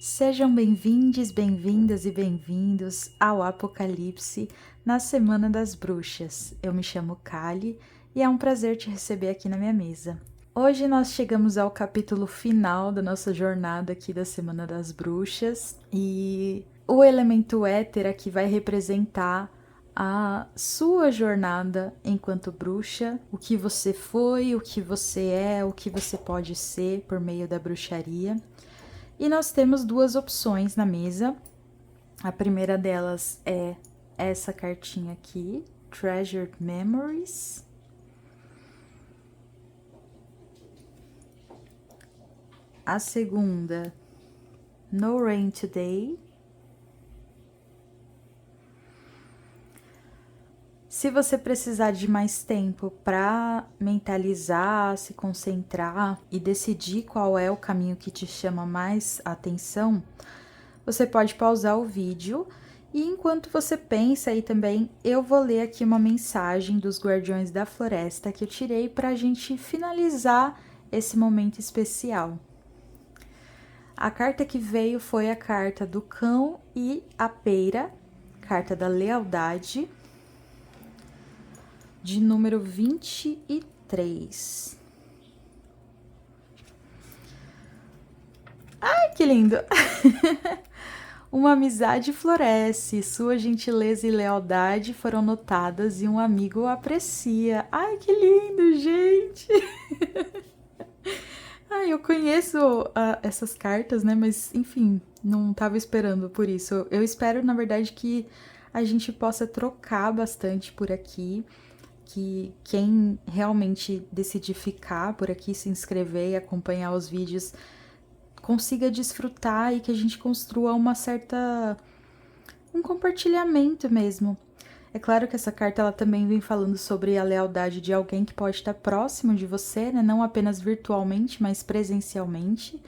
Sejam bem-vindes, bem-vindas e bem-vindos ao Apocalipse na Semana das Bruxas. Eu me chamo Kali e é um prazer te receber aqui na minha mesa. Hoje nós chegamos ao capítulo final da nossa jornada aqui da Semana das Bruxas e o elemento éter aqui vai representar a sua jornada enquanto bruxa, o que você foi, o que você é, o que você pode ser por meio da bruxaria. E nós temos duas opções na mesa. A primeira delas é essa cartinha aqui, Treasured Memories. A segunda, No Rain Today. Se você precisar de mais tempo para mentalizar, se concentrar e decidir qual é o caminho que te chama mais atenção, você pode pausar o vídeo e enquanto você pensa aí também, eu vou ler aqui uma mensagem dos Guardiões da Floresta que eu tirei para a gente finalizar esse momento especial. A carta que veio foi a carta do Cão e a Peira, carta da Lealdade, de número 23. Ai, que lindo! Uma amizade floresce, sua gentileza e lealdade foram notadas e um amigo o aprecia. Ai, que lindo, gente! Ai, eu conheço essas cartas, né? Mas, enfim, não estava esperando por isso. Eu espero, na verdade, que a gente possa trocar bastante por aqui. Que quem realmente decidir ficar por aqui, se inscrever e acompanhar os vídeos, consiga desfrutar e que a gente construa um compartilhamento mesmo. É claro que essa carta ela também vem falando sobre a lealdade de alguém que pode estar próximo de você, né? Não apenas virtualmente, mas presencialmente.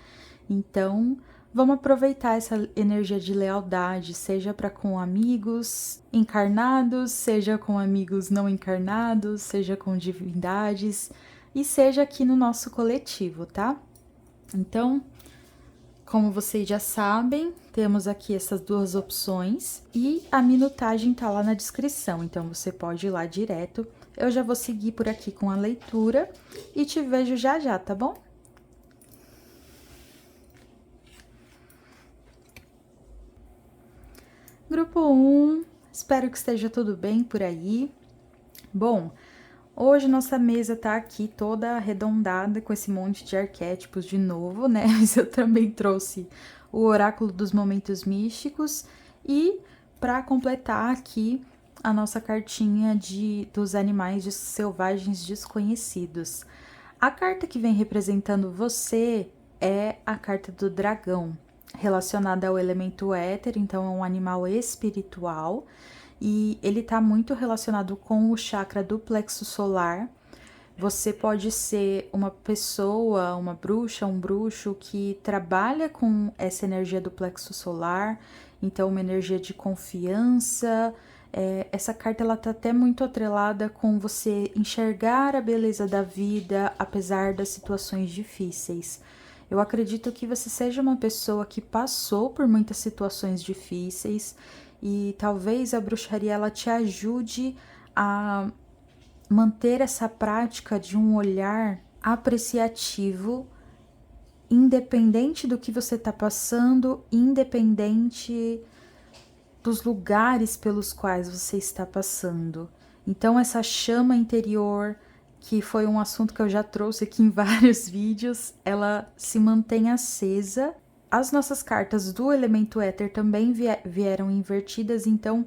Então, vamos aproveitar essa energia de lealdade, seja para com amigos encarnados, seja com amigos não encarnados, seja com divindades e seja aqui no nosso coletivo, tá? Então, como vocês já sabem, temos aqui essas duas opções e a minutagem tá lá na descrição, então você pode ir lá direto. Eu já vou seguir por aqui com a leitura e te vejo já já, tá bom? Grupo 1, espero que esteja tudo bem por aí. Bom, hoje nossa mesa tá aqui toda arredondada com esse monte de arquétipos de novo, né? Mas eu também trouxe o Oráculo dos Momentos Místicos e para completar aqui a nossa cartinha dos animais selvagens desconhecidos. A carta que vem representando você é a carta do dragão, relacionada ao elemento éter, então é um animal espiritual e ele está muito relacionado com o chakra do plexo solar. Você pode ser uma pessoa, uma bruxa, um bruxo que trabalha com essa energia do plexo solar, então uma energia de confiança. Essa carta ela tá até muito atrelada com você enxergar a beleza da vida apesar das situações difíceis. Eu acredito que você seja uma pessoa que passou por muitas situações difíceis e talvez a bruxaria ela te ajude a manter essa prática de um olhar apreciativo, independente do que você está passando, independente dos lugares pelos quais você está passando. Então, essa chama interior, que foi um assunto que eu já trouxe aqui em vários vídeos, ela se mantém acesa. As nossas cartas do elemento éter também vieram invertidas, então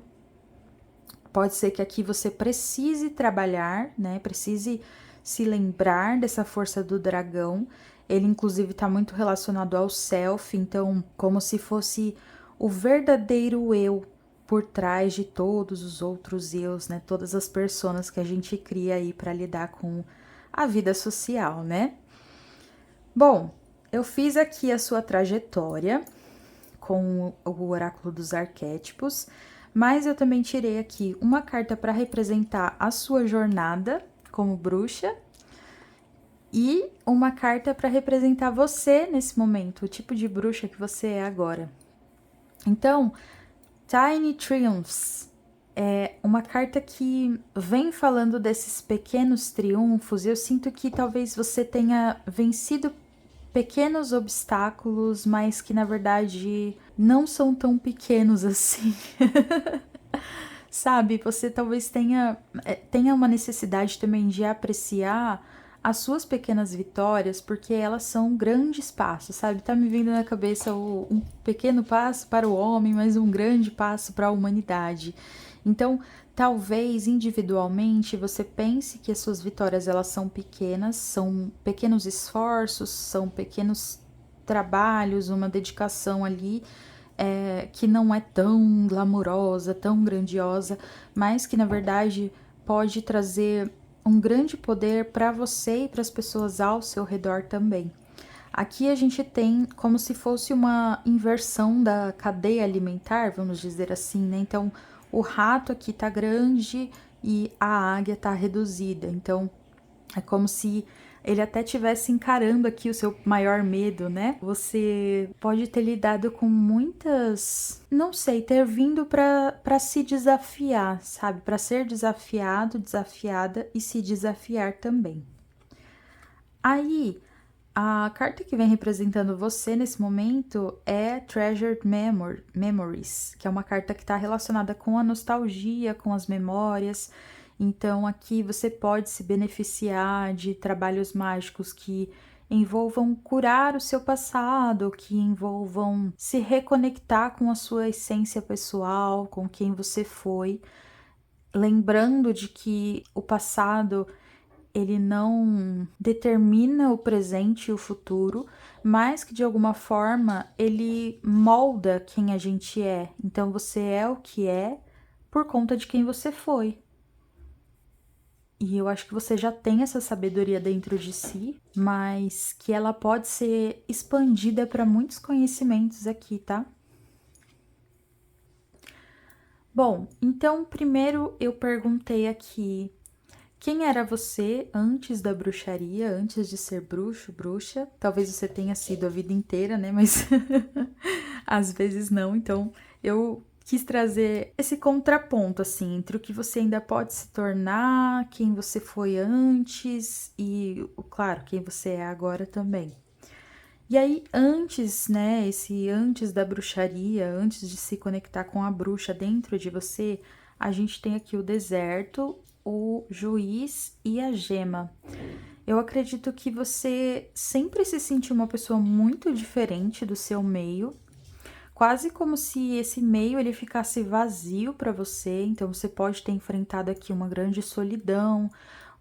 pode ser que aqui você precise trabalhar, né? Precise se lembrar dessa força do dragão. Ele, inclusive, está muito relacionado ao self, então, como se fosse o verdadeiro eu por trás de todos os outros eus, né? Todas as personas que a gente cria aí para lidar com a vida social, né? Bom, eu fiz aqui a sua trajetória com o oráculo dos arquétipos, mas eu também tirei aqui uma carta para representar a sua jornada como bruxa e uma carta para representar você nesse momento, o tipo de bruxa que você é agora. Então, Tiny Triumphs é uma carta que vem falando desses pequenos triunfos. Eu sinto que talvez você tenha vencido pequenos obstáculos, mas que na verdade não são tão pequenos assim. Sabe, você talvez tenha uma necessidade também de apreciar as suas pequenas vitórias, porque elas são grandes passos, sabe? Tá me vindo na cabeça um pequeno passo para o homem, mas um grande passo para a humanidade. Então, talvez individualmente você pense que as suas vitórias elas são pequenas, são pequenos esforços, são pequenos trabalhos, uma dedicação ali que não é tão glamourosa, tão grandiosa, mas que na verdade pode trazer um grande poder para você e para as pessoas ao seu redor também. Aqui a gente tem como se fosse uma inversão da cadeia alimentar, vamos dizer assim, né? Então, o rato aqui tá grande e a águia tá reduzida. Então, é como se ele até estivesse encarando aqui o seu maior medo, né? Você pode ter lidado com muitas, não sei, ter vindo para se desafiar, sabe? Para ser desafiado, desafiada e se desafiar também. Aí, a carta que vem representando você nesse momento é Treasured Memories, que é uma carta que está relacionada com a nostalgia, com as memórias. Então, aqui você pode se beneficiar de trabalhos mágicos que envolvam curar o seu passado, que envolvam se reconectar com a sua essência pessoal, com quem você foi, lembrando de que o passado ele não determina o presente e o futuro, mas que de alguma forma ele molda quem a gente é. Então você é o que é por conta de quem você foi. E eu acho que você já tem essa sabedoria dentro de si, mas que ela pode ser expandida para muitos conhecimentos aqui, tá? Bom, então primeiro eu perguntei aqui quem era você antes da bruxaria, antes de ser bruxo, bruxa? Talvez você tenha sido a vida inteira, né? Mas às vezes não. Então eu quis trazer esse contraponto, assim, entre o que você ainda pode se tornar, quem você foi antes e, claro, quem você é agora também. E aí, antes, né, esse antes da bruxaria, antes de se conectar com a bruxa dentro de você, a gente tem aqui o deserto, o juiz e a gema. Eu acredito que você sempre se sentiu uma pessoa muito diferente do seu meio, quase como se esse meio ele ficasse vazio para você, então você pode ter enfrentado aqui uma grande solidão,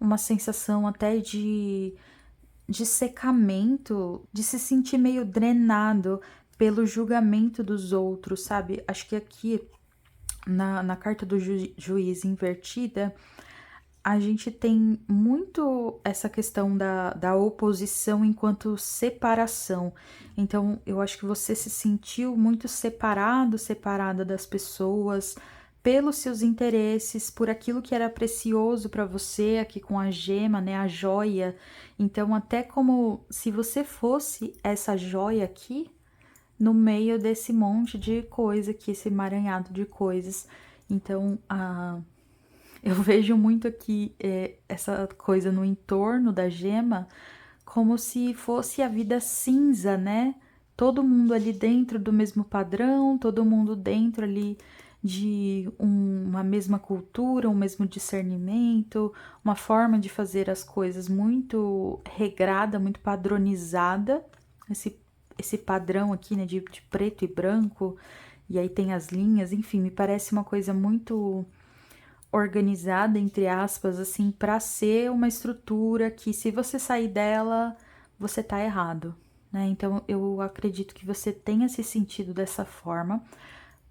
uma sensação até de secamento, de se sentir meio drenado pelo julgamento dos outros, sabe? Acho que aqui na carta do juiz invertida, a gente tem muito essa questão da oposição enquanto separação. Então, eu acho que você se sentiu muito separado, separada das pessoas, pelos seus interesses, por aquilo que era precioso para você, aqui com a gema, né, a joia. Então, até como se você fosse essa joia aqui, no meio desse monte de coisa aqui, esse emaranhado de coisas. Então, eu vejo muito aqui essa coisa no entorno da gema como se fosse a vida cinza, né? Todo mundo ali dentro do mesmo padrão, todo mundo dentro ali de uma mesma cultura, um mesmo discernimento, uma forma de fazer as coisas muito regrada, muito padronizada. Esse padrão aqui, né, de preto e branco, e aí tem as linhas, enfim, me parece uma coisa muito organizada, entre aspas, assim, para ser uma estrutura que, se você sair dela, você tá errado, né? Então, eu acredito que você tenha se sentido dessa forma.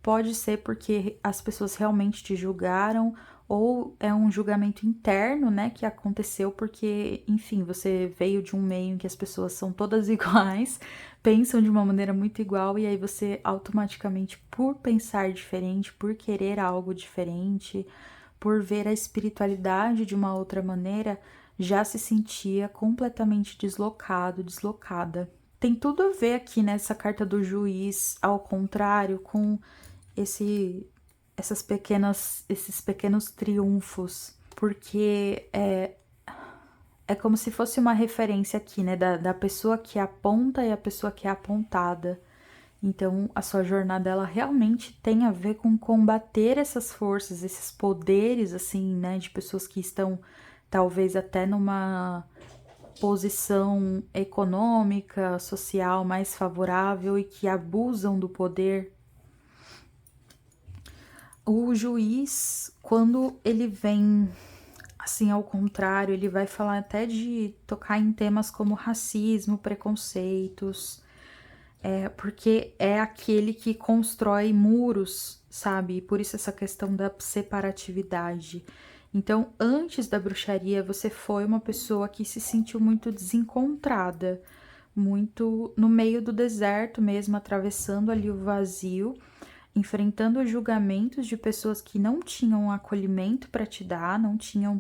Pode ser porque as pessoas realmente te julgaram, ou é um julgamento interno, né, que aconteceu porque, enfim, você veio de um meio em que as pessoas são todas iguais, pensam de uma maneira muito igual, e aí você automaticamente, por pensar diferente, por querer algo diferente, por ver a espiritualidade de uma outra maneira, já se sentia completamente deslocado, deslocada. Tem tudo a ver aqui nessa carta do juiz, ao contrário, com esses pequenos triunfos, porque é como se fosse uma referência aqui, né, da pessoa que aponta e a pessoa que é apontada. Então, a sua jornada, ela realmente tem a ver com combater essas forças, esses poderes, assim, né, de pessoas que estão talvez até numa posição econômica, social mais favorável e que abusam do poder. O juiz, quando ele vem assim ao contrário, ele vai falar até de tocar em temas como racismo, preconceitos, porque é aquele que constrói muros, sabe? Por isso essa questão da separatividade. Então, antes da bruxaria, você foi uma pessoa que se sentiu muito desencontrada, muito no meio do deserto mesmo, atravessando ali o vazio, enfrentando julgamentos de pessoas que não tinham acolhimento para te dar, não tinham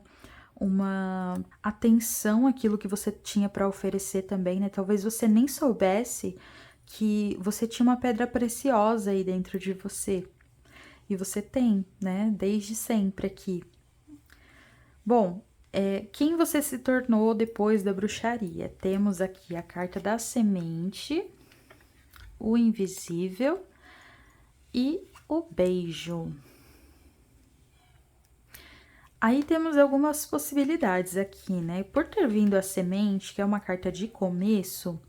uma atenção àquilo que você tinha para oferecer também, né? Talvez você nem soubesse que você tinha uma pedra preciosa aí dentro de você. E você tem, né? Desde sempre aqui. Bom, quem você se tornou depois da bruxaria? Temos aqui a carta da semente, o invisível e o beijo. Aí temos algumas possibilidades aqui, né? Por ter vindo a semente, que é uma carta de começo,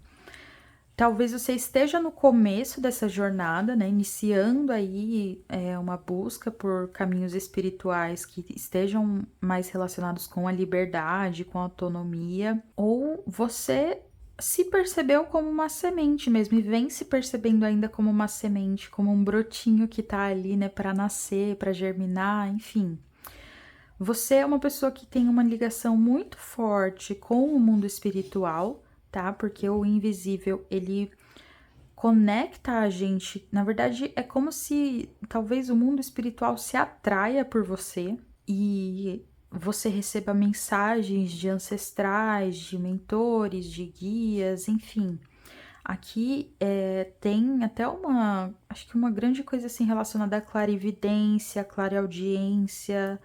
talvez você esteja no começo dessa jornada, né? Iniciando aí uma busca por caminhos espirituais que estejam mais relacionados com a liberdade, com a autonomia, ou você se percebeu como uma semente mesmo e vem se percebendo ainda como uma semente, como um brotinho que tá ali, né, para nascer, para germinar, enfim. Você é uma pessoa que tem uma ligação muito forte com o mundo espiritual, tá? Porque o invisível, ele conecta a gente. Na verdade, é como se talvez o mundo espiritual se atraia por você e você receba mensagens de ancestrais, de mentores, de guias, enfim. Aqui tem até acho que uma grande coisa assim relacionada à clarividência, clareaudiência,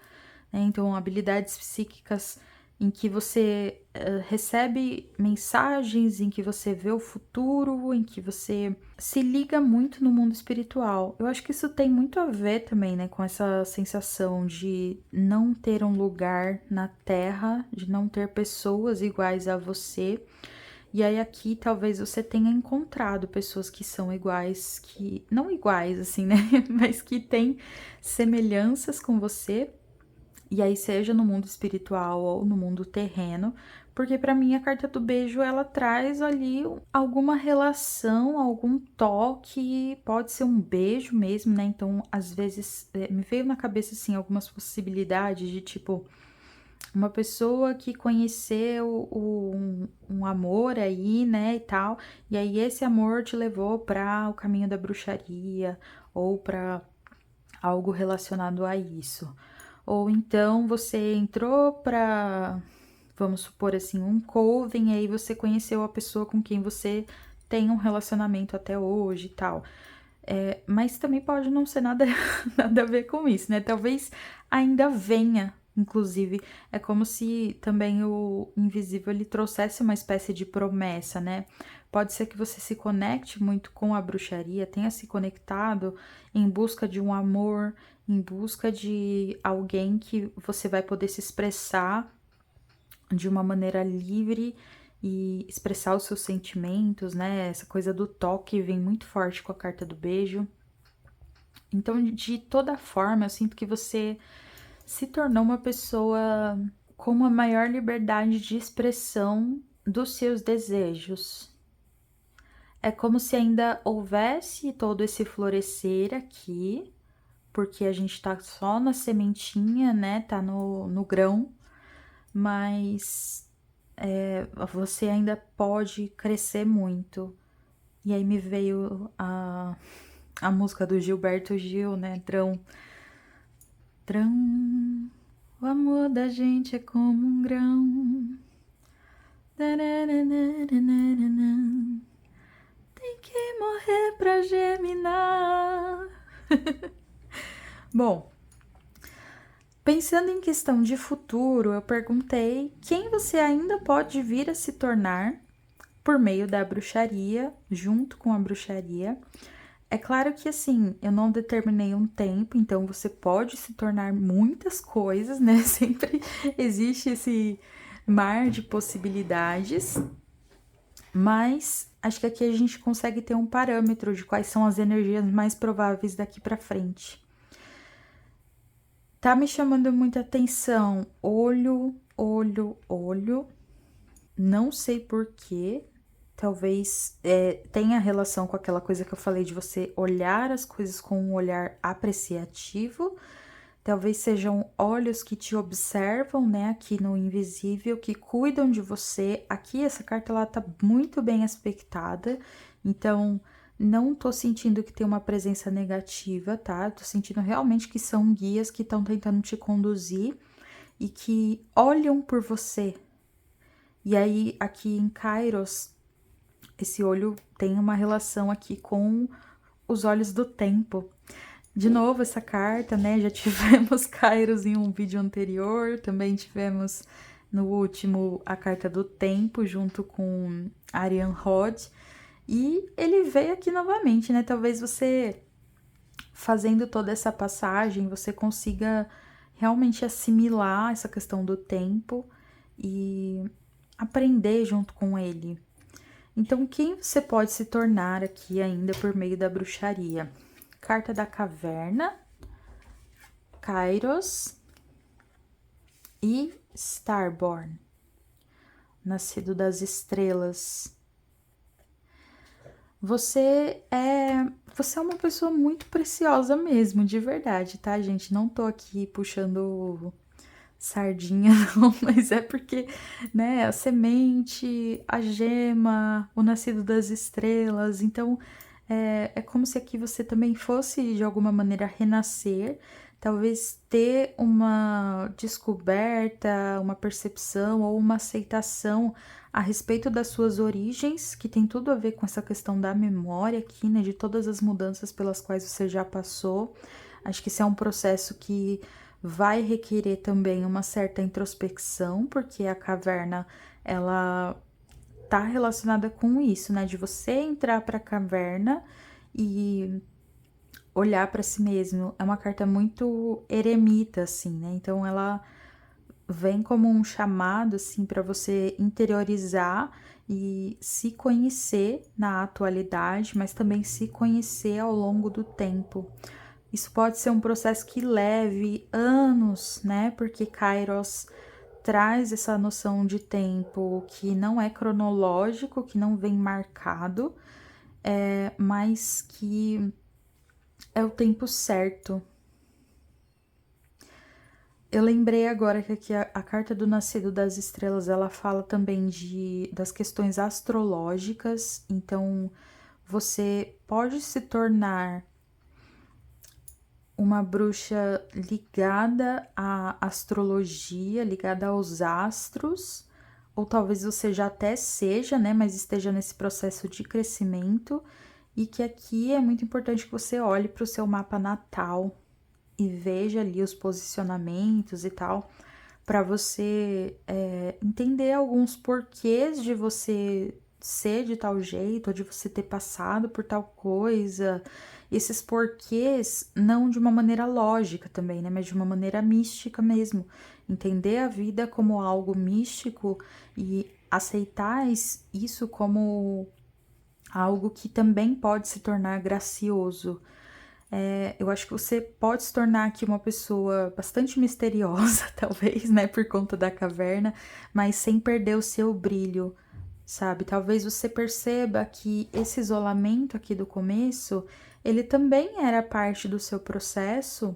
né? Então, habilidades psíquicas em que você recebe mensagens, em que você vê o futuro, em que você se liga muito no mundo espiritual. Eu acho que isso tem muito a ver também, né, com essa sensação de não ter um lugar na Terra, de não ter pessoas iguais a você. E aí aqui talvez você tenha encontrado pessoas que são iguais, que não iguais assim, né, mas que têm semelhanças com você. E aí seja no mundo espiritual ou no mundo terreno, porque para mim a carta do beijo ela traz ali alguma relação, algum toque, pode ser um beijo mesmo, né? Então, às vezes me veio na cabeça assim algumas possibilidades de tipo uma pessoa que conheceu um amor aí, né, e tal, e aí esse amor te levou para o caminho da bruxaria ou para algo relacionado a isso. Ou então você entrou para, vamos supor assim, um coven, e aí você conheceu a pessoa com quem você tem um relacionamento até hoje e tal. Mas também pode não ser nada, nada a ver com isso, né? Talvez ainda venha, inclusive. É como se também o invisível ele trouxesse uma espécie de promessa, né? Pode ser que você se conecte muito com a bruxaria, tenha se conectado em busca de um amor, em busca de alguém que você vai poder se expressar de uma maneira livre e expressar os seus sentimentos, né? Essa coisa do toque vem muito forte com a carta do beijo. Então, de toda forma, eu sinto que você se tornou uma pessoa com uma maior liberdade de expressão dos seus desejos. É como se ainda houvesse todo esse florescer aqui, porque a gente tá só na sementinha, né? Tá no grão, mas você ainda pode crescer muito. E aí me veio a música do Gilberto Gil, né? Drão, drão, O amor da gente é como um grão. Tem que morrer pra germinar. Bom, pensando em questão de futuro, eu perguntei quem você ainda pode vir a se tornar por meio da bruxaria, junto com a bruxaria. É claro que assim, eu não determinei um tempo, então você pode se tornar muitas coisas, né? Sempre existe esse mar de possibilidades, mas acho que aqui a gente consegue ter um parâmetro de quais são as energias mais prováveis daqui para frente. Tá me chamando muita atenção olho, olho, olho. Não sei porquê. Talvez tenha relação com aquela coisa que eu falei de você olhar as coisas com um olhar apreciativo. Talvez sejam olhos que te observam, né, aqui no invisível, que cuidam de você. Aqui essa carta ela tá muito bem aspectada, então não tô sentindo que tem uma presença negativa, tá? Tô sentindo realmente que são guias que estão tentando te conduzir e que olham por você. E aí aqui em Kairos, esse olho tem uma relação aqui com os olhos do tempo. De novo, essa carta, né? Já tivemos Kairos em um vídeo anterior, também tivemos no último a carta do tempo, junto com Arian Rod. E ele veio aqui novamente, né? Talvez você, fazendo toda essa passagem, você consiga realmente assimilar essa questão do tempo e aprender junto com ele. Então, quem você pode se tornar aqui ainda por meio da bruxaria? Carta da Caverna, Kairos e Starborn, nascido das estrelas. Você é uma pessoa muito preciosa mesmo, de verdade, tá, gente? Não tô aqui puxando sardinha, não, mas é porque, né, a semente, a gema, o nascido das estrelas, então é como se aqui você também fosse de alguma maneira renascer, talvez ter uma descoberta, uma percepção ou uma aceitação a respeito das suas origens, que tem tudo a ver com essa questão da memória aqui, né, de todas as mudanças pelas quais você já passou. Acho que esse é um processo que vai requerer também uma certa introspecção, porque a caverna, ela tá relacionada com isso, né? De você entrar para a caverna e olhar para si mesmo. É uma carta muito eremita, assim, né? Então ela vem como um chamado, assim, para você interiorizar e se conhecer na atualidade, mas também se conhecer ao longo do tempo. Isso pode ser um processo que leve anos, né? Porque Kairos traz essa noção de tempo que não é cronológico, que não vem marcado, mas que é o tempo certo. Eu lembrei agora que aqui a carta do Nascido das Estrelas, ela fala também das questões astrológicas, então você pode se tornar uma bruxa ligada à astrologia, ligada aos astros, ou talvez você já até seja, né, mas esteja nesse processo de crescimento, e que aqui é muito importante que você olhe para o seu mapa natal e veja ali os posicionamentos e tal, para você entender alguns porquês de você ser de tal jeito, ou de você ter passado por tal coisa. Esses porquês, não de uma maneira lógica também, né? Mas de uma maneira mística mesmo. Entender a vida como algo místico e aceitar isso como algo que também pode se tornar gracioso. Eu acho que você pode se tornar aqui uma pessoa bastante misteriosa, talvez, né, por conta da caverna, mas sem perder o seu brilho, sabe? Talvez você perceba que esse isolamento aqui do começo, ele também era parte do seu processo,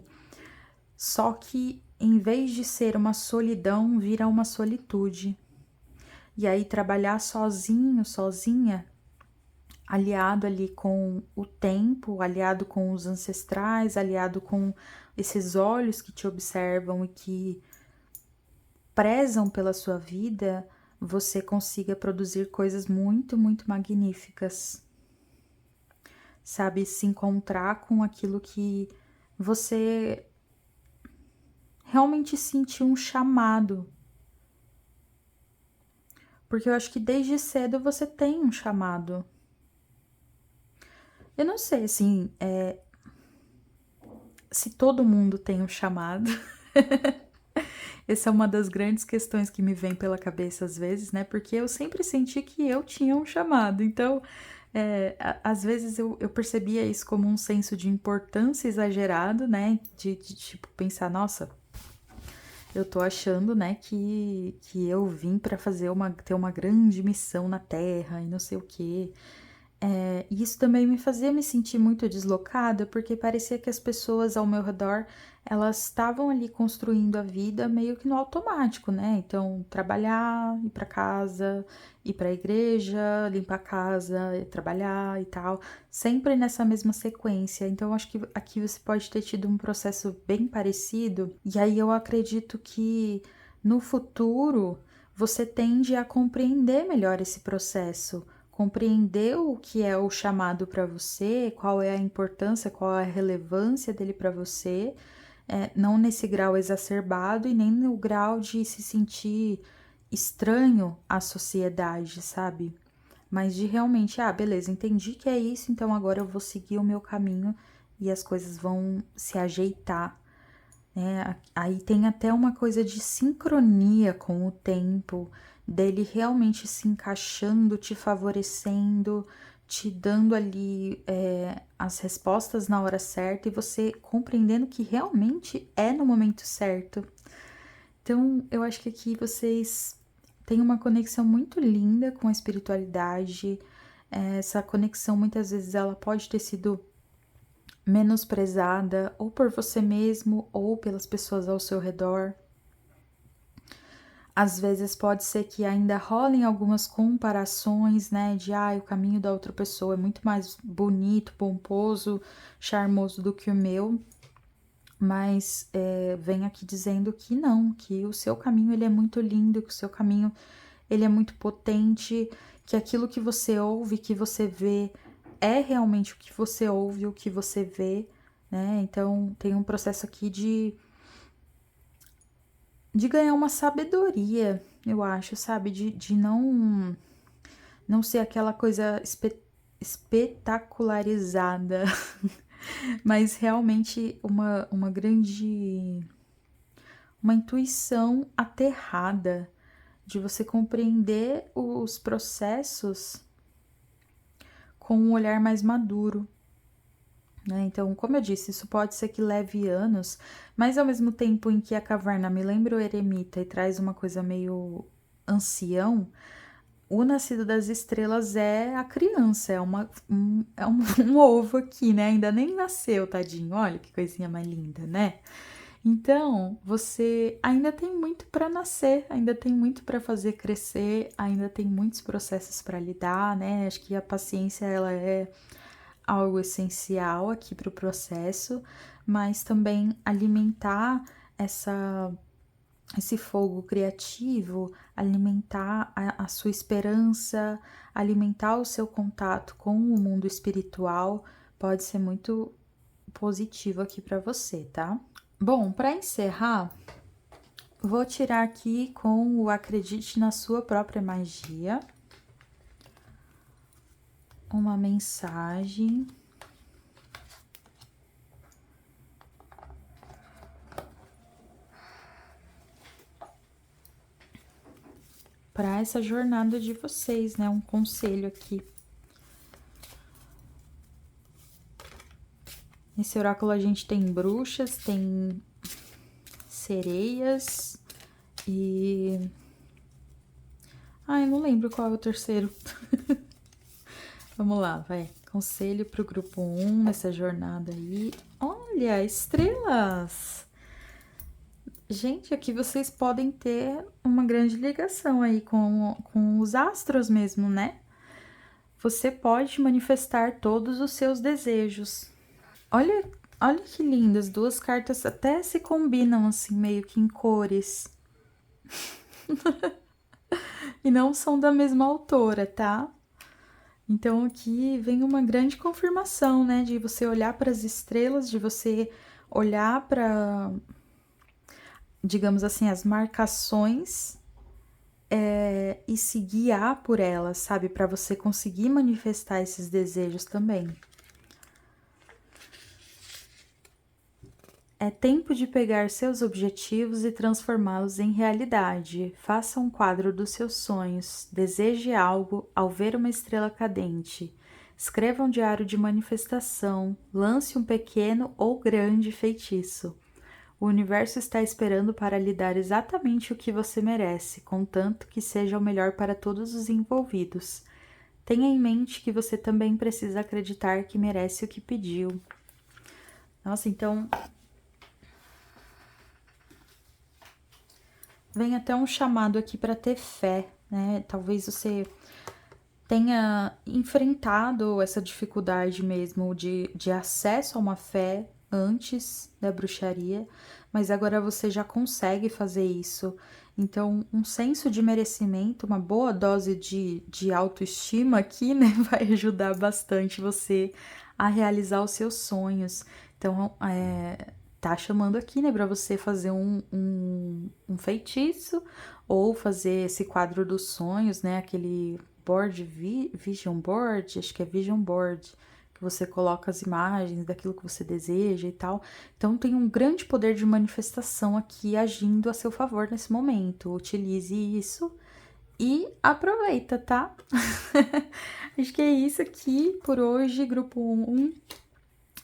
só que em vez de ser uma solidão, vira uma solitude. E aí trabalhar sozinho, sozinha, aliado ali com o tempo, aliado com os ancestrais, aliado com esses olhos que te observam e que prezam pela sua vida, você consiga produzir coisas muito, muito magníficas. Sabe, se encontrar com aquilo que você realmente sentiu um chamado. Porque eu acho que desde cedo você tem um chamado. Eu não sei, assim, se todo mundo tem um chamado. Essa é uma das grandes questões que me vem pela cabeça às vezes, né? Porque eu sempre senti que eu tinha um chamado. Então, às vezes eu percebia isso como um senso de importância exagerado, né? De tipo, pensar, nossa, eu tô achando, né, que eu vim pra ter uma grande missão na Terra e não sei o quê. E isso também me fazia me sentir muito deslocada, porque parecia que as pessoas ao meu redor, elas estavam ali construindo a vida meio que no automático, né? Então, trabalhar, ir para casa, ir para a igreja, limpar a casa, trabalhar e tal, sempre nessa mesma sequência. Então, acho que aqui você pode ter tido um processo bem parecido, e aí eu acredito que no futuro você tende a compreender melhor esse processo, compreender o que é o chamado para você, qual é a importância, qual é a relevância dele para você, não nesse grau exacerbado e nem no grau de se sentir estranho à sociedade, sabe? Mas de realmente, beleza, entendi que é isso, então agora eu vou seguir o meu caminho e as coisas vão se ajeitar. Aí tem até uma coisa de sincronia com o tempo, dele realmente se encaixando, te favorecendo, te dando ali as respostas na hora certa e você compreendendo que realmente é no momento certo. Então, eu acho que aqui vocês têm uma conexão muito linda com a espiritualidade. Essa conexão, muitas vezes, ela pode ter sido menosprezada ou por você mesmo ou pelas pessoas ao seu redor. Às vezes pode ser que ainda rolem algumas comparações, né, de o caminho da outra pessoa é muito mais bonito, pomposo, charmoso do que o meu, mas vem aqui dizendo que não, que o seu caminho ele é muito lindo, que o seu caminho ele é muito potente, que aquilo que você ouve, que você vê, é realmente o que você ouve, o que você vê, né? Então tem um processo aqui de ganhar uma sabedoria, eu acho, sabe? De não ser aquela coisa espetacularizada, mas realmente uma grande. Uma intuição aterrada de você compreender os processos com um olhar mais maduro, né? Então, como eu disse, isso pode ser que leve anos, mas ao mesmo tempo em que a caverna me lembra o eremita e traz uma coisa meio ancião, o nascido das estrelas é a criança, um ovo aqui, né? Ainda nem nasceu, tadinho. Olha que coisinha mais linda, né? Então, você ainda tem muito para nascer, ainda tem muito para fazer crescer, ainda tem muitos processos para lidar, né? Acho que a paciência ela é algo essencial aqui para o processo, mas também alimentar esse fogo criativo, alimentar a sua esperança, alimentar o seu contato com o mundo espiritual pode ser muito positivo aqui para você, tá? Bom, para encerrar, vou tirar aqui com o Acredite na Sua Própria Magia uma mensagem para essa jornada de vocês, né? Um conselho aqui. Nesse oráculo a gente tem bruxas, tem sereias e... eu não lembro qual é o terceiro. Vamos lá, vai. Conselho pro grupo 1 nessa jornada aí. Olha, estrelas! Gente, aqui vocês podem ter uma grande ligação aí com os astros mesmo, né? Você pode manifestar todos os seus desejos. Olha que lindas, duas cartas até se combinam assim, meio que em cores. E não são da mesma autora, tá? Então aqui vem uma grande confirmação, né, de você olhar para as estrelas, de você olhar para, digamos assim, as marcações e se guiar por elas, sabe? Para você conseguir manifestar esses desejos também. É tempo de pegar seus objetivos e transformá-los em realidade. Faça um quadro dos seus sonhos. Deseje algo ao ver uma estrela cadente. Escreva um diário de manifestação. Lance um pequeno ou grande feitiço. O universo está esperando para lhe dar exatamente o que você merece, contanto que seja o melhor para todos os envolvidos. Tenha em mente que você também precisa acreditar que merece o que pediu. Nossa, então vem até um chamado aqui para ter fé, né? Talvez você tenha enfrentado essa dificuldade mesmo de acesso a uma fé antes da bruxaria, mas agora você já consegue fazer isso. Então, um senso de merecimento, uma boa dose de autoestima aqui, né, vai ajudar bastante você a realizar os seus sonhos. Então, tá chamando aqui, né, para você fazer um feitiço ou fazer esse quadro dos sonhos, né, aquele board, vision board, acho que é vision board, que você coloca as imagens daquilo que você deseja e tal. Então tem um grande poder de manifestação aqui agindo a seu favor nesse momento. Utilize isso e aproveita, tá? Acho que é isso aqui por hoje, grupo 1.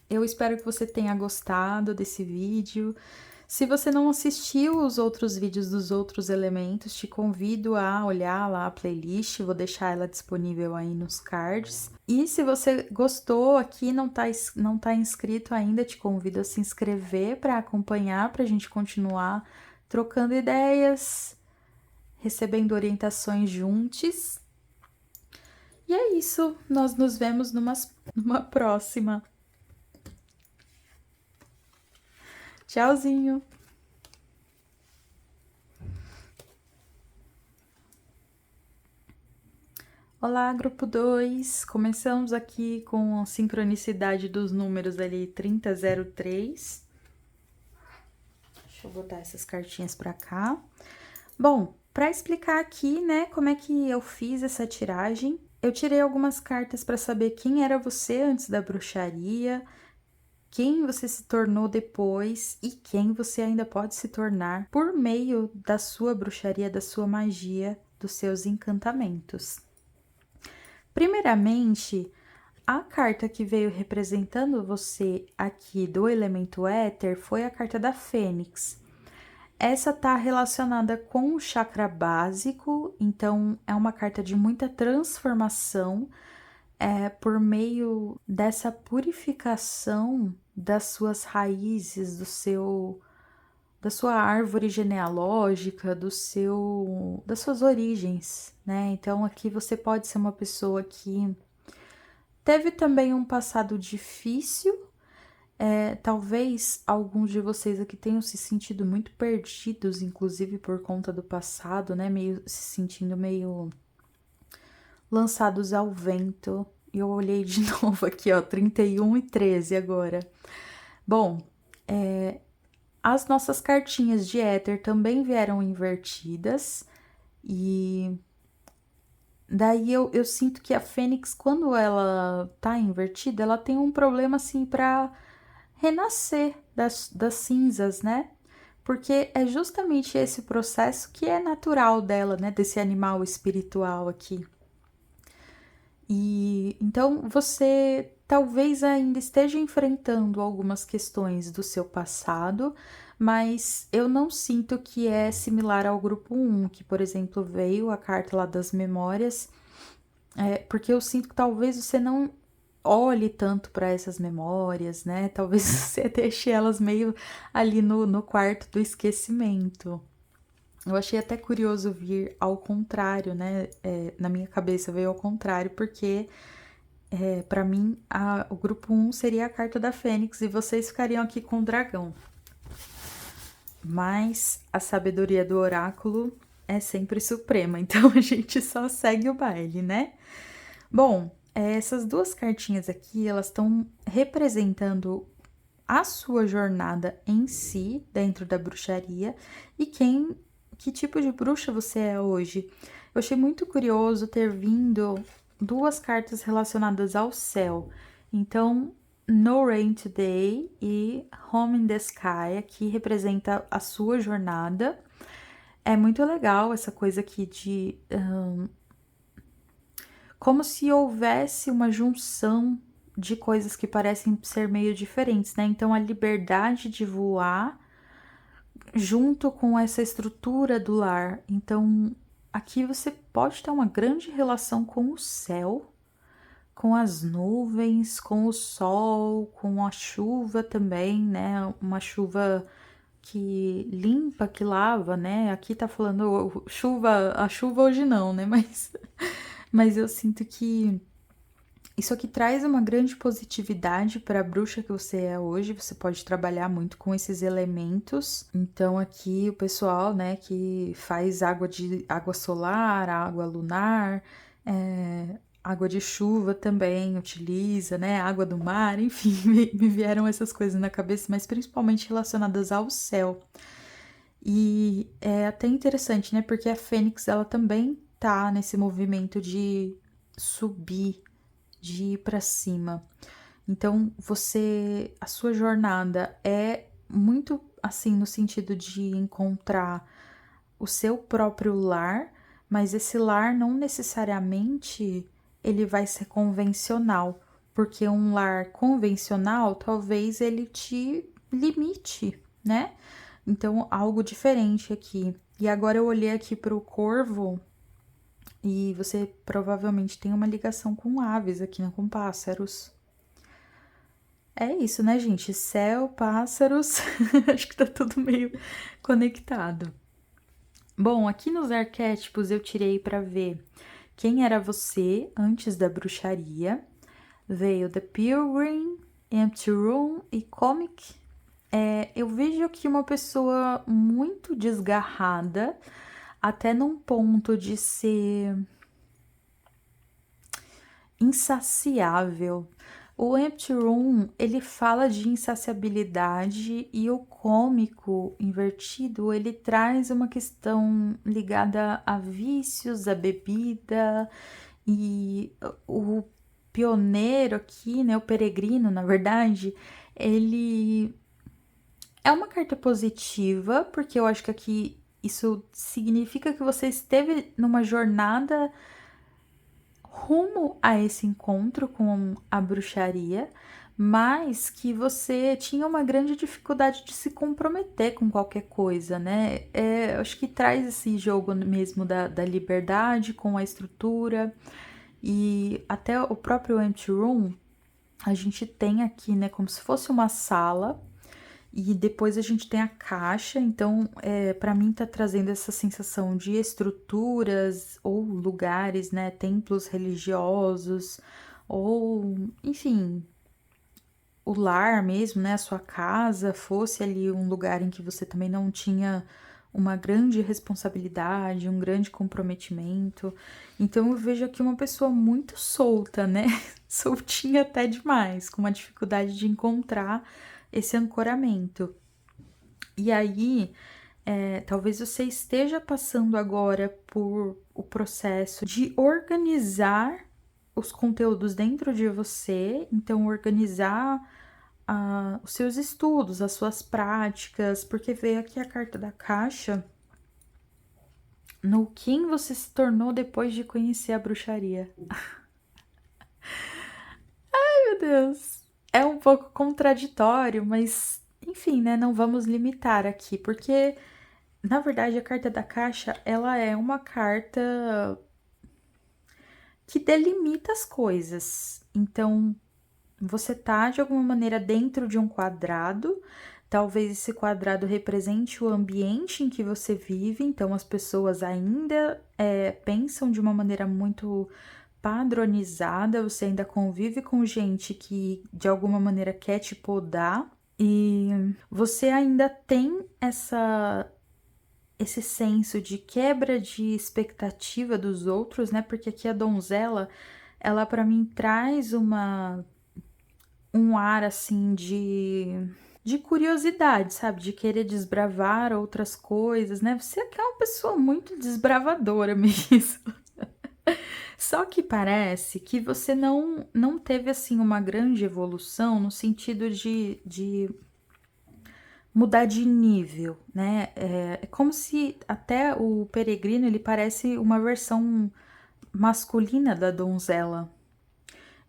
Eu espero que você tenha gostado desse vídeo. Se você não assistiu os outros vídeos dos outros elementos, te convido a olhar lá a playlist, vou deixar ela disponível aí nos cards. E se você gostou aqui, não tá inscrito ainda, te convido a se inscrever para acompanhar, para a gente continuar trocando ideias, recebendo orientações juntos. E é isso, nós nos vemos numa próxima. Tchauzinho! Olá, grupo 2. Começamos aqui com a sincronicidade dos números ali 3003. Deixa eu botar essas cartinhas para cá. Bom, para explicar aqui, né, como é que eu fiz essa tiragem, eu tirei algumas cartas para saber quem era você antes da bruxaria, quem você se tornou depois e quem você ainda pode se tornar por meio da sua bruxaria, da sua magia, dos seus encantamentos. Primeiramente, a carta que veio representando você aqui do elemento éter foi a carta da Fênix. Essa tá relacionada com o chakra básico, então é uma carta de muita transformação, por meio dessa purificação das suas raízes, da sua árvore genealógica, das suas origens, né? Então aqui você pode ser uma pessoa que teve também um passado difícil. Talvez alguns de vocês aqui tenham se sentido muito perdidos, inclusive por conta do passado, né? Se sentindo meio lançados ao vento. E eu olhei de novo aqui, ó, 31 e 13 agora. Bom, as nossas cartinhas de éter também vieram invertidas. E daí eu sinto que a Fênix, quando ela tá invertida, ela tem um problema assim pra renascer das cinzas, né? Porque é justamente esse processo que é natural dela, né? Desse animal espiritual aqui. E então você talvez ainda esteja enfrentando algumas questões do seu passado, mas eu não sinto que é similar ao grupo 1, que, por exemplo, veio a carta lá das memórias, porque eu sinto que talvez você não olhe tanto para essas memórias, né? Talvez você deixe elas meio ali no quarto do esquecimento. Eu achei até curioso vir ao contrário, né? Na minha cabeça veio ao contrário, porque para mim o grupo 1 seria a carta da Fênix e vocês ficariam aqui com o dragão. mas a sabedoria do oráculo é sempre suprema, então a gente só segue o baile, né? Bom, essas duas cartinhas aqui, elas estão representando a sua jornada em si, dentro da bruxaria, e que tipo de bruxa você é hoje. Eu achei muito curioso ter vindo duas cartas relacionadas ao céu. Então, No Rain Today e Home in the Sky, aqui representa a sua jornada. É muito legal essa coisa aqui de como se houvesse uma junção de coisas que parecem ser meio diferentes, né? Então, a liberdade de voar junto com essa estrutura do lar. Então, aqui você pode ter uma grande relação com o céu, com as nuvens, com o sol, com a chuva também, né? Uma chuva que limpa, que lava, né? Aqui tá falando chuva, a chuva hoje não, né? Mas eu sinto que isso aqui traz uma grande positividade para a bruxa que você é hoje. Você pode trabalhar muito com esses elementos. Então aqui o pessoal, né, que faz água solar, água lunar, água de chuva também utiliza, né, água do mar, enfim, me vieram essas coisas na cabeça, mas principalmente relacionadas ao céu. E é até interessante, né, porque a Fênix ela também tá nesse movimento de subir, de ir para cima. Então, a sua jornada é muito assim no sentido de encontrar o seu próprio lar, mas esse lar não necessariamente ele vai ser convencional, porque um lar convencional talvez ele te limite, né? Então, algo diferente aqui. E agora eu olhei aqui para o corvo e você provavelmente tem uma ligação com aves aqui, né? Com pássaros. É isso, né, gente? Céu, pássaros, acho que tá tudo meio conectado. Bom, aqui nos arquétipos eu tirei para ver quem era você antes da bruxaria. Veio The Pilgrim, Empty Room e Comic. Eu vejo aqui uma pessoa muito desgarrada, até num ponto de ser insaciável. O Empty Room, ele fala de insaciabilidade e o cômico invertido, ele traz uma questão ligada a vícios, a bebida e o pioneiro aqui, né, o peregrino, na verdade, ele é uma carta positiva, porque eu acho que aqui isso significa que você esteve numa jornada rumo a esse encontro com a bruxaria, mas que você tinha uma grande dificuldade de se comprometer com qualquer coisa, né? Acho que traz esse jogo mesmo da liberdade com a estrutura e até o próprio Empty Room, a gente tem aqui, né, como se fosse uma sala. E depois a gente tem a caixa, então para mim tá trazendo essa sensação de estruturas ou lugares, né, templos religiosos, ou enfim, o lar mesmo, né, a sua casa, fosse ali um lugar em que você também não tinha uma grande responsabilidade, um grande comprometimento. Então eu vejo aqui uma pessoa muito solta, né? Soltinha até demais, com uma dificuldade de encontrar esse ancoramento. E aí, talvez você esteja passando agora por o processo de organizar os conteúdos dentro de você, então organizar os seus estudos, as suas práticas, porque veio aqui a carta da caixa no quem você se tornou depois de conhecer a bruxaria. Ai, meu Deus! É um pouco contraditório, mas enfim, né? Não vamos limitar aqui, porque na verdade a carta da caixa ela é uma carta que delimita as coisas. Então, você tá de alguma maneira dentro de um quadrado. Talvez esse quadrado represente o ambiente em que você vive, então as pessoas ainda pensam de uma maneira muito padronizada, você ainda convive com gente que de alguma maneira quer te podar. E você ainda tem esse senso de quebra de expectativa dos outros, né, porque aqui a donzela, ela para mim traz um ar, assim, de curiosidade, sabe, de querer desbravar outras coisas, né, você é que é uma pessoa muito desbravadora mesmo. Só que parece que você não teve, assim, uma grande evolução no sentido de mudar de nível, né, é como se até o peregrino, ele parece uma versão masculina da donzela.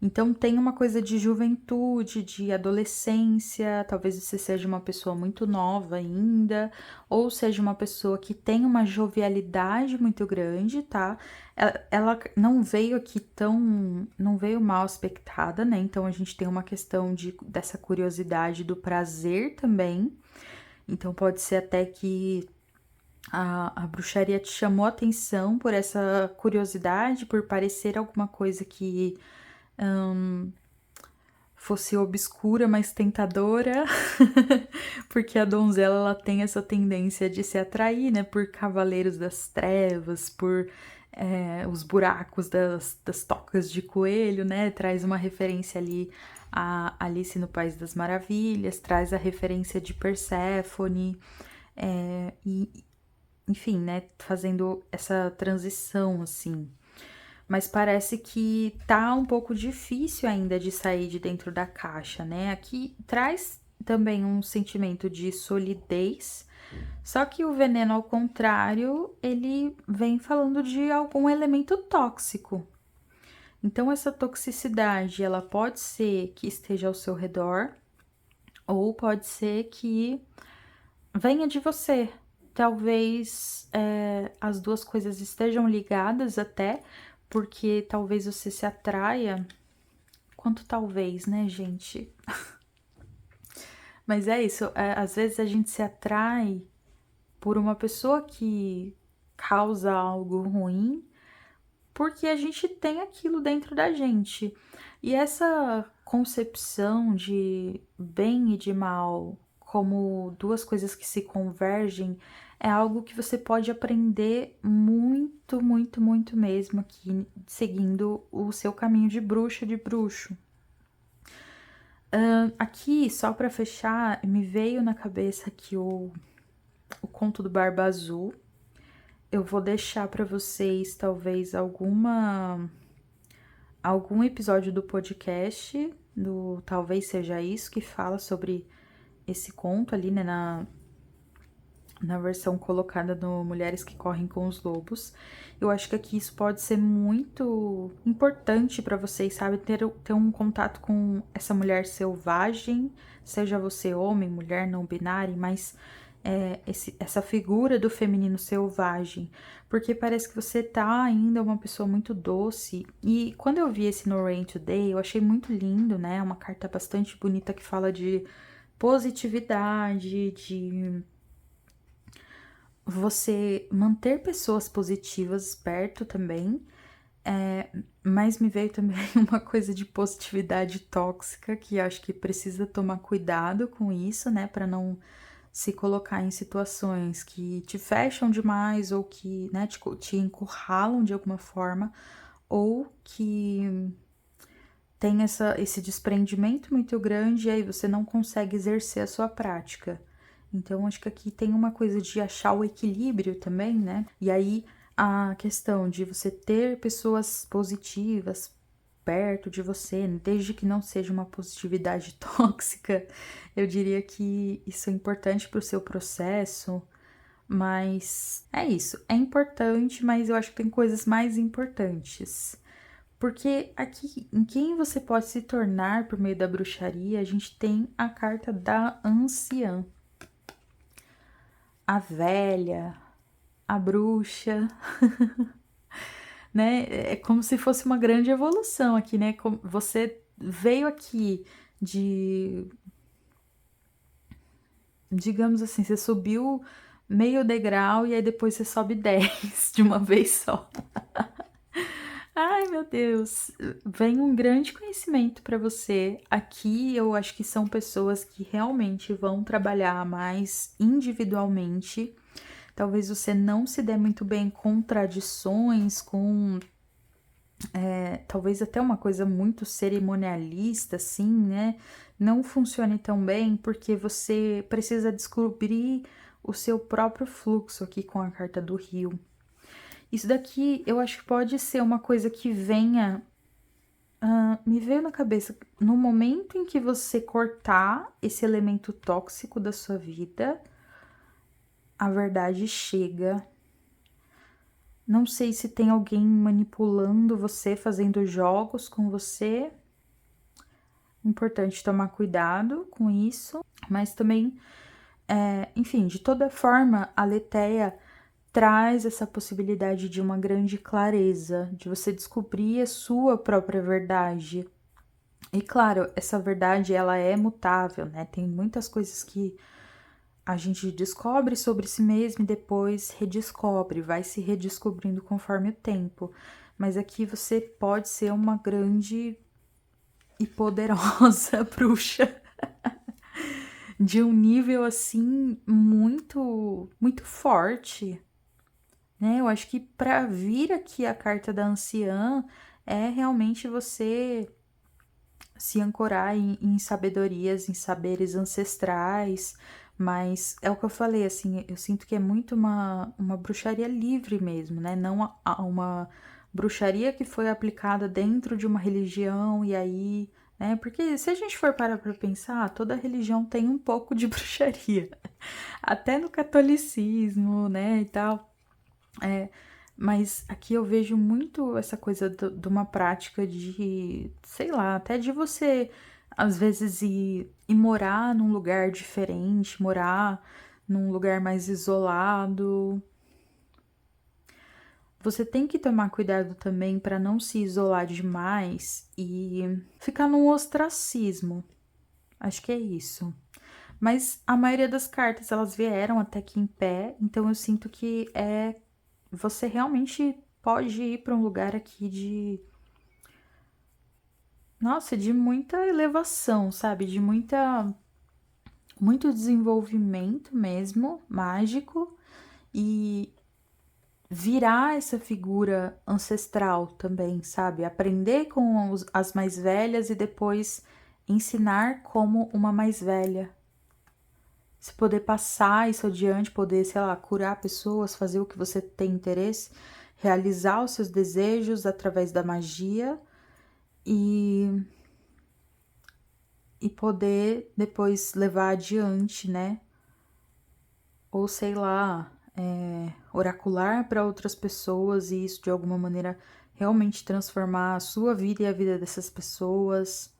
Então tem uma coisa de juventude, de adolescência, talvez você seja uma pessoa muito nova ainda, ou seja uma pessoa que tem uma jovialidade muito grande, tá? Ela não veio aqui não veio mal aspectada, né? Então a gente tem uma questão dessa curiosidade do prazer também. Então pode ser até que a bruxaria te chamou a atenção por essa curiosidade, por parecer alguma coisa que fosse obscura, mas tentadora, porque a donzela ela tem essa tendência de se atrair, né, por cavaleiros das trevas, por os buracos das tocas de coelho, né, traz uma referência ali a Alice no País das Maravilhas, traz a referência de Perséfone, e enfim, né, fazendo essa transição assim. Mas parece que tá um pouco difícil ainda de sair de dentro da caixa, né? Aqui traz também um sentimento de solidez, só que o veneno, ao contrário, ele vem falando de algum elemento tóxico. Então, essa toxicidade, ela pode ser que esteja ao seu redor, ou pode ser que venha de você. Talvez as duas coisas estejam ligadas até, porque talvez você se atraia. Quanto talvez, né, gente? Mas é isso, às vezes a gente se atrai por uma pessoa que causa algo ruim, porque a gente tem aquilo dentro da gente. E essa concepção de bem e de mal como duas coisas que se convergem é algo que você pode aprender muito, muito, muito mesmo aqui, seguindo o seu caminho de bruxa, de bruxo. Aqui, só para fechar, me veio na cabeça que o conto do Barba Azul. Eu vou deixar para vocês talvez algum episódio do podcast do Talvez Seja Isso que fala sobre esse conto ali, né, na versão colocada no Mulheres que Correm com os Lobos. Eu acho que aqui isso pode ser muito importante para vocês, sabe? Ter um contato com essa mulher selvagem, seja você homem, mulher, não binário, mas essa figura do feminino selvagem, porque parece que você tá ainda uma pessoa muito doce. E quando eu vi esse No Rain Today, eu achei muito lindo, né? Uma carta bastante bonita que fala de positividade, de você manter pessoas positivas perto também, mas me veio também uma coisa de positividade tóxica, que acho que precisa tomar cuidado com isso, né, para não se colocar em situações que te fecham demais ou que, né, te encurralam de alguma forma, ou que tem esse desprendimento muito grande e aí você não consegue exercer a sua prática. Então, acho que aqui tem uma coisa de achar o equilíbrio também, né? E aí a questão de você ter pessoas positivas perto de você, desde que não seja uma positividade tóxica, eu diria que isso é importante para o seu processo. Mas é isso, é importante, mas eu acho que tem coisas mais importantes. Porque aqui, em quem você pode se tornar por meio da bruxaria, a gente tem a carta da anciã, a velha, a bruxa, né? É como se fosse uma grande evolução aqui, né? Você veio aqui de, digamos assim, você subiu meio degrau e aí depois você sobe 10 de uma vez só. Ai, meu Deus, vem um grande conhecimento para você. Aqui eu acho que são pessoas que realmente vão trabalhar mais individualmente. Talvez você não se dê muito bem com tradições, com talvez até uma coisa muito cerimonialista, assim, né? Não funcione tão bem porque você precisa descobrir o seu próprio fluxo aqui com a carta do Rio. Isso daqui eu acho que pode ser uma coisa que venha. Me veio na cabeça no momento em que você cortar esse elemento tóxico da sua vida, a verdade chega. Não sei se tem alguém manipulando você, fazendo jogos com você. Importante tomar cuidado com isso, mas também, enfim, de toda forma, a Leteia traz essa possibilidade de uma grande clareza, de você descobrir a sua própria verdade. E claro, essa verdade ela é mutável, né? Tem muitas coisas que a gente descobre sobre si mesmo e depois redescobre, vai se redescobrindo conforme o tempo. Mas aqui você pode ser uma grande e poderosa bruxa de um nível assim muito forte, né? Eu acho que para vir aqui a carta da anciã é realmente você se ancorar em sabedorias, em saberes ancestrais, mas é o que eu falei, assim, eu sinto que é muito uma bruxaria livre mesmo, né? Não uma bruxaria que foi aplicada dentro de uma religião e aí, né? Porque se a gente for parar pra pensar, toda religião tem um pouco de bruxaria, até no catolicismo, né, e tal. É, mas aqui eu vejo muito essa coisa de uma prática de, sei lá, até de você, às vezes, ir morar num lugar diferente, morar num lugar mais isolado. Você tem que tomar cuidado também para não se isolar demais e ficar num ostracismo. Acho que é isso. Mas a maioria das cartas elas vieram até aqui em pé, então eu sinto que você realmente pode ir para um lugar aqui de, nossa, de muita elevação, sabe? De muito desenvolvimento mesmo, mágico e virar essa figura ancestral também, sabe? Aprender com as mais velhas e depois ensinar como uma mais velha. Se poder passar isso adiante, poder, sei lá, curar pessoas, fazer o que você tem interesse, realizar os seus desejos através da magia e, e poder depois levar adiante, né? Ou sei lá, oracular para outras pessoas e isso de alguma maneira realmente transformar a sua vida e a vida dessas pessoas.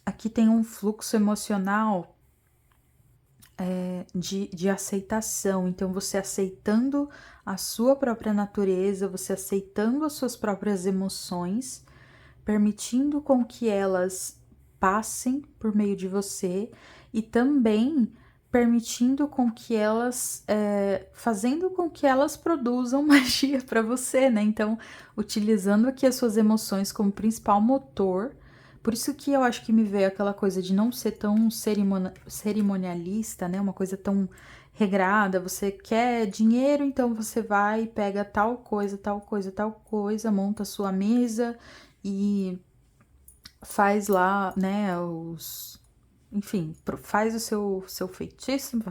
Aqui tem um fluxo emocional de aceitação. Então, você aceitando a sua própria natureza, você aceitando as suas próprias emoções, permitindo com que elas passem por meio de você e também permitindo com que elas, fazendo com que elas produzam magia para você, né? Então, utilizando aqui as suas emoções como principal motor. Por isso que eu acho que me veio aquela coisa de não ser tão cerimonialista, né? Uma coisa tão regrada. Você quer dinheiro, então você vai, pega tal coisa, tal coisa, tal coisa, monta a sua mesa e faz lá, né, enfim, faz o seu feitiço,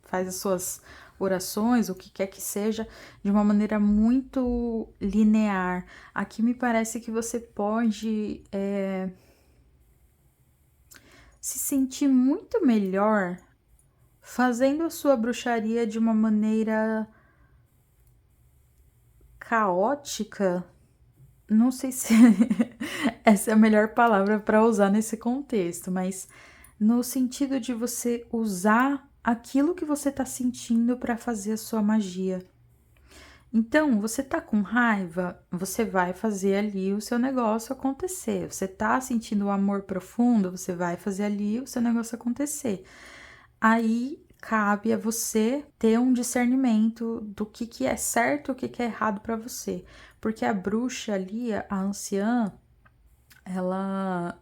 faz as suas orações, o que quer que seja, de uma maneira muito linear. Aqui me parece que você pode se sentir muito melhor fazendo a sua bruxaria de uma maneira caótica. Não sei se essa é a melhor palavra para usar nesse contexto, mas no sentido de você usar aquilo que você está sentindo para fazer a sua magia. Então, você tá com raiva, você vai fazer ali o seu negócio acontecer. Você tá sentindo um amor profundo, você vai fazer ali o seu negócio acontecer. Aí, cabe a você ter um discernimento do que é certo e o que é errado para você. Porque a bruxa ali, a anciã, ela,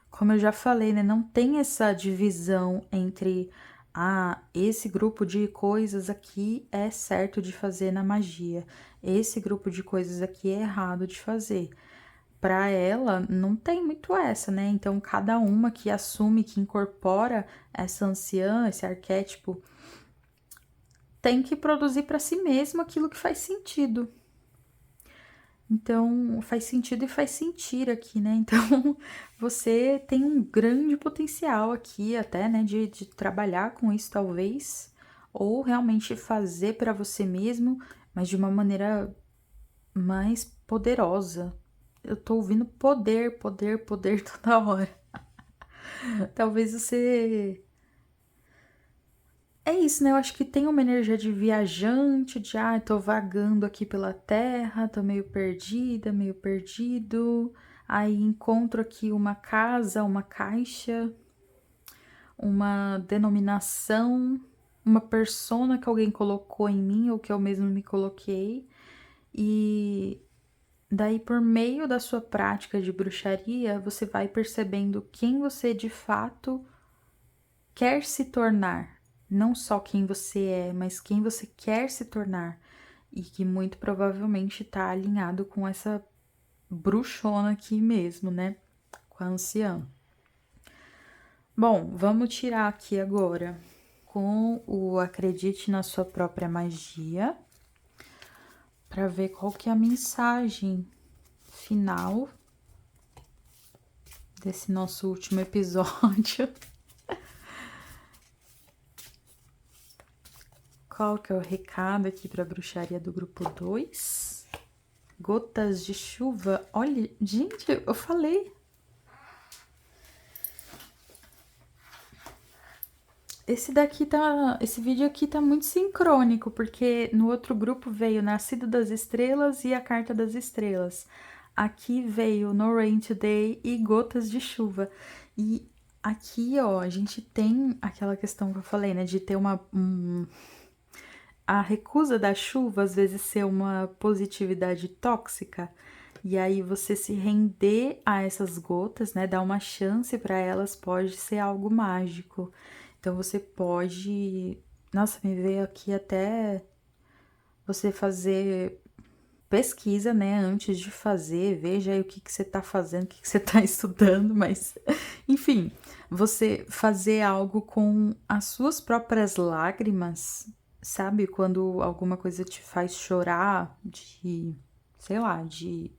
como eu já falei, né, não tem essa divisão entre esse grupo de coisas aqui é certo de fazer na magia, esse grupo de coisas aqui é errado de fazer. Para ela, não tem muito essa, né? Então, cada uma que assume, que incorpora essa anciã, esse arquétipo, tem que produzir para si mesmo aquilo que faz sentido. Então, faz sentido e faz sentir aqui, né? Então, você tem um grande potencial aqui, até, né, de trabalhar com isso, talvez, ou realmente fazer para você mesmo, mas de uma maneira mais poderosa. Eu tô ouvindo poder, poder, poder toda hora. Talvez você. É isso, né? Eu acho que tem uma energia de viajante, de tô vagando aqui pela terra, tô meio perdida, meio perdido. Aí encontro aqui uma casa, uma caixa, uma denominação, uma persona que alguém colocou em mim ou que eu mesmo me coloquei. E daí, por meio da sua prática de bruxaria, você vai percebendo quem você de fato quer se tornar. Não só quem você é, mas quem você quer se tornar. E que muito provavelmente está alinhado com essa bruxona aqui mesmo, né? Com a anciã. Bom, vamos tirar aqui agora com o acredite na sua própria magia, para ver qual que é a mensagem final desse nosso último episódio. Qual que é o recado aqui para a bruxaria do grupo 2? Gotas de chuva. Olha, gente, eu falei. Esse vídeo aqui tá muito sincrônico, porque no outro grupo veio Nascido das Estrelas e a Carta das Estrelas. Aqui veio No Rain Today e Gotas de Chuva. E aqui, ó, a gente tem aquela questão que eu falei, né, de ter a recusa da chuva às vezes ser uma positividade tóxica, e aí você se render a essas gotas, né, dar uma chance para elas, pode ser algo mágico. Então você pode, nossa, me veio aqui até você fazer pesquisa, né, antes de fazer, veja aí o que você tá fazendo, o que você tá estudando, mas enfim, você fazer algo com as suas próprias lágrimas, sabe? Quando alguma coisa te faz chorar de, sei lá, de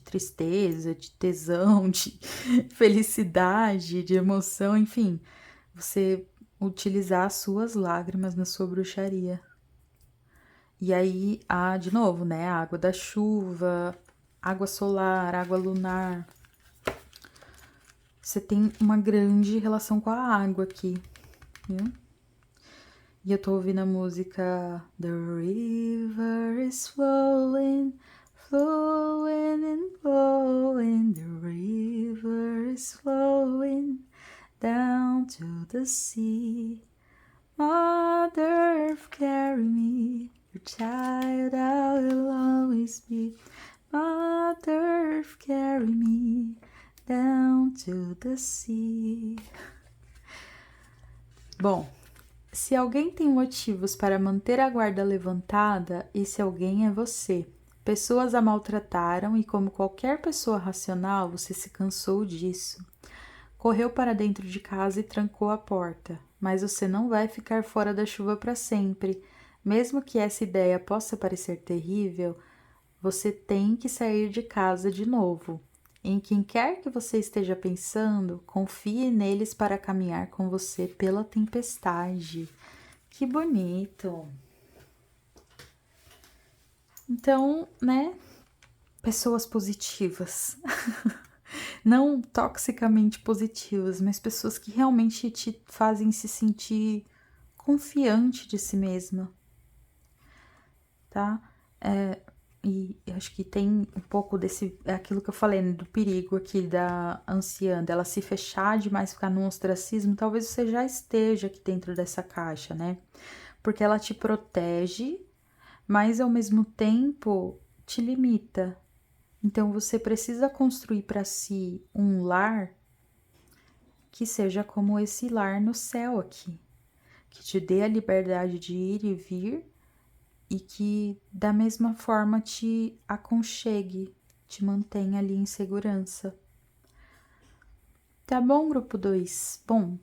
tristeza, de tesão, de felicidade, de emoção, enfim, você utilizar as suas lágrimas na sua bruxaria. E aí, de novo, né? A água da chuva, água solar, água lunar. Você tem uma grande relação com a água aqui, viu? E eu tô ouvindo a música The river is flowing, flowing and flowing. The river is flowing down to the sea. Mother Earth, carry me. Your child I will always be. Mother Earth, carry me down to the sea. Bom, se alguém tem motivos para manter a guarda levantada, esse alguém é você. Pessoas a maltrataram e, como qualquer pessoa racional, você se cansou disso. Correu para dentro de casa e trancou a porta. Mas você não vai ficar fora da chuva para sempre. Mesmo que essa ideia possa parecer terrível, você tem que sair de casa de novo. Em quem quer que você esteja pensando, confie neles para caminhar com você pela tempestade. Que bonito! Então, né? Pessoas positivas. Não toxicamente positivas, mas pessoas que realmente te fazem se sentir confiante de si mesma, tá? E eu acho que tem um pouco desse, é aquilo que eu falei, né, do perigo aqui da anciã, dela se fechar demais, ficar no ostracismo, talvez você já esteja aqui dentro dessa caixa, né? Porque ela te protege, mas ao mesmo tempo te limita. Então você precisa construir para si um lar que seja como esse lar no céu aqui, que te dê a liberdade de ir e vir e que da mesma forma te aconchegue, te mantenha ali em segurança. Tá bom, grupo 2? Bom,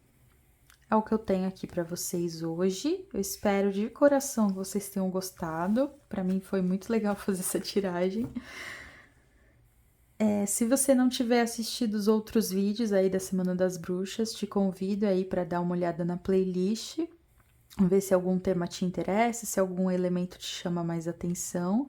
é o que eu tenho aqui para vocês hoje. Eu espero de coração que vocês tenham gostado. Para mim foi muito legal fazer essa tiragem. Se você não tiver assistido os outros vídeos aí da Semana das Bruxas, te convido aí para dar uma olhada na playlist, ver se algum tema te interessa, se algum elemento te chama mais atenção.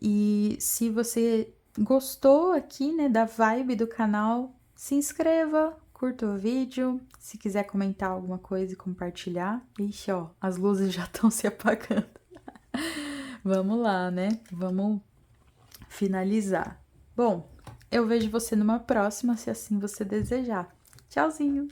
E se você gostou aqui, né, da vibe do canal, se inscreva, curta o vídeo. Se quiser comentar alguma coisa e compartilhar. Ixi, ó, as luzes já estão se apagando. Vamos lá, né? Vamos finalizar. Bom, eu vejo você numa próxima, se assim você desejar. Tchauzinho!